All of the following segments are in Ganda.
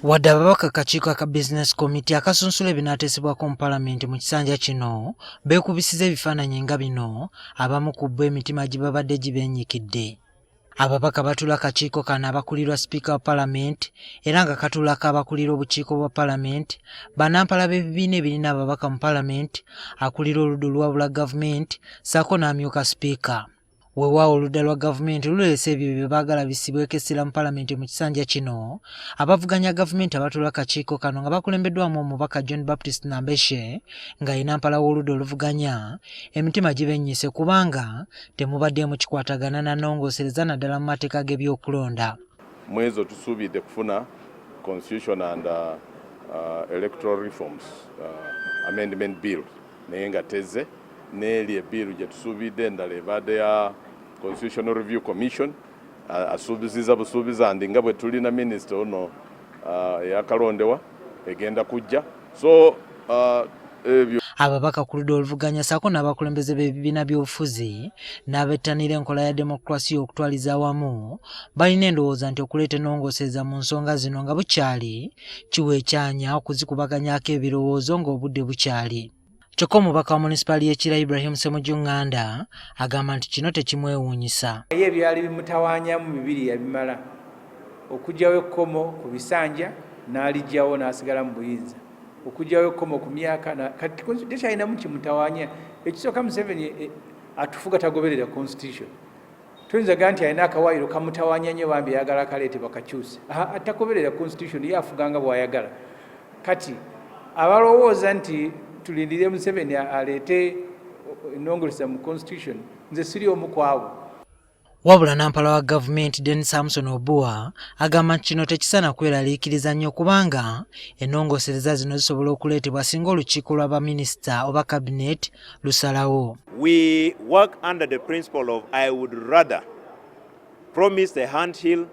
Wadde ababaka kakiiko aka business committee akasunsula ebinatesebwako mu Parliament mu kisanja kino beekubisiza ebifaananyi nga bino, abamu ku bo emitima gibabadde gibeenyikidde. Ababaka batuula akakiiko kano abakulirwa Speaker wa Parliament era nga katuulako abakulira obukiiko bwa Parliament, bannampala b'ebibiina ebirina ababaka mu Parliament, akulira oludda olwabula gavumenti ssaako n'amyuka Speaker. Weewaawo oludda lwa gavumenti luleese ebyo bye baagala bisibweko essira mu Parliament mu kisanja kino, abavuganya gavumenti abatuula akakiiko kano nga bakulembeddwamu omubaka John Baptist Nambeshe nga ye nampala w'oludda oluvuganya, emitima gibennyise kubanga temubaddemu kikwatagana na nnongosereza naddala mu mateeka g'ebyokulonda. Mu ezo tusuubidde kufuna constitution and electoral reforms amendment bill naye nga tezze, n'eri ebbiiru gye tusuubidde endala ebadde ya Constitutional Review Commission asuubiziza busuubiza ndi nga bwe tulina minisita ono yakalondewa egenda kujja. So ebyo ababaka ku ludda oluvuganya ssaako n'abakulembeze b'ebibiina by'obufuzi n'abettanira enkola ya demokrasiya okutwaliza awamu balina endowooza nti okuleeta ennongosereza mu nsonga zino nga bukyali kiweekyanya okuzikubaganyako ebirowoozo ng'obudde bukyali. Kyokka omubaka wa munisipaali y'Ekira Ibrahim Ssemujjunganda agamba nti kino tekimwewuunyisa. Ye ebyali bimutawaanyamu bibiri yabimala, okuggyawo ekkomo ku bisanja n'alijjawo n'asigala mu buyinza, okuggyawo ekkomo ku myaka kati tekyalinamu kimutawaanya. Ekisooka Museveni atufuga tagoberera constitution. Tuyinza gamba nti alina akawaayiro kamutawaanya nnyo bambi ayagala akaleete bakakyuse. Atagoberera constitution ye afuganga bw'ayagala. Kati abalowooza nti tulindire Museveni aleete ennongosereza mu constitution, nze siri omu ku abo. Wabula Nampala wa Gavumenti Denis Hamson Obua agamba nti kino tekisaana kweraliikiriza nnyo kubanga ennongosereza zino zisobola okuleetebwa singa olukiiko lw'abaminisita oba cabinet lusalawo. We work under the principle of I would rather promise a anthill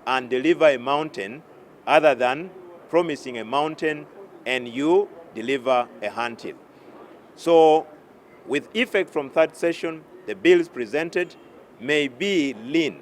and deliver a mountain other than promising a mountain and you deliver a anthill. So, with effect from third session, the bills presented may be lean,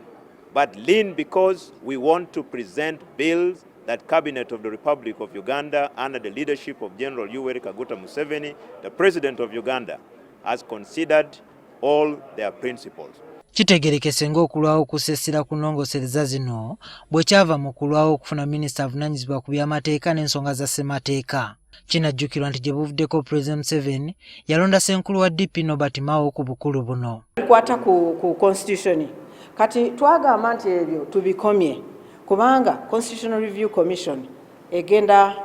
but lean because we want to present bills that Cabinet of the Republic of Uganda, under the leadership of General Yoweri Kaguta Museveni, the President of Uganda, has considered all their principles. Kitegerekese ng'okulwawo okussa ku nnongosereza zino bwe kyava mu kulwawo okufuna minisita avunaanyizibwa ku by'amateeka n'ensonga za ssemateeka. Kinajjukirwa nti gye buvuddeko President Museveni yalonda Ssenkulu wa DP Nobert Mao ku bukulu buno. Bikwata ku constitution. Kati twagamba nti ebyo tubikomye kubanga Constitutional Review Commission egenda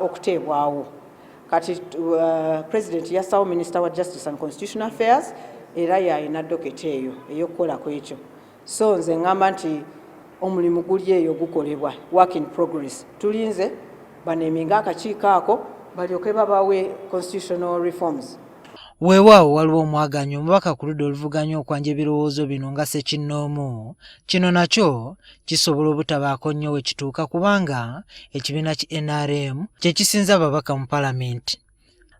okuteebwawo. Kati President yassawo Minister wa Justice and Constitutional Affairs era yalina doketi eyo ey'okukolako ekyo. So nze ngamba nti omulimu guli eyo gukolebwa, work in progress. Tulinze baneminga akakiiko ako balyoke babawe constitutional reforms. Weewaawo waliwo omwaganyo omubaka ku ludda oluvuganya okwanja ebirowoozo bino nga ssekinnoomu. Kino nakyo kisobola obutabaako nnyo we kituuka kubanga ekibiina ki NRM kye kisinza ababaka mu Parliament.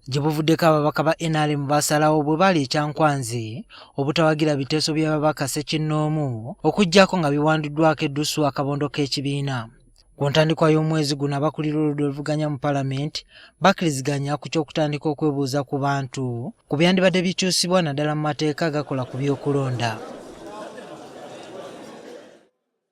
Gye buvuddeko ababaka ba NRM basalawo bwe bali ekyankwanzi obutawagira biteeso by'ababaka ssekinnoomu okuggyako nga biwandiddwako eddusu akabondo k'ekibiina. Ku ntandikwa y'omwezi guno abakulira oludda oluvuganya mu Parliament bakkiriziganya ku ky'okutandika okwebuuza ku bantu ku byandibadde bikyusibwa naddala mu mateeka agakola ku by'okulonda.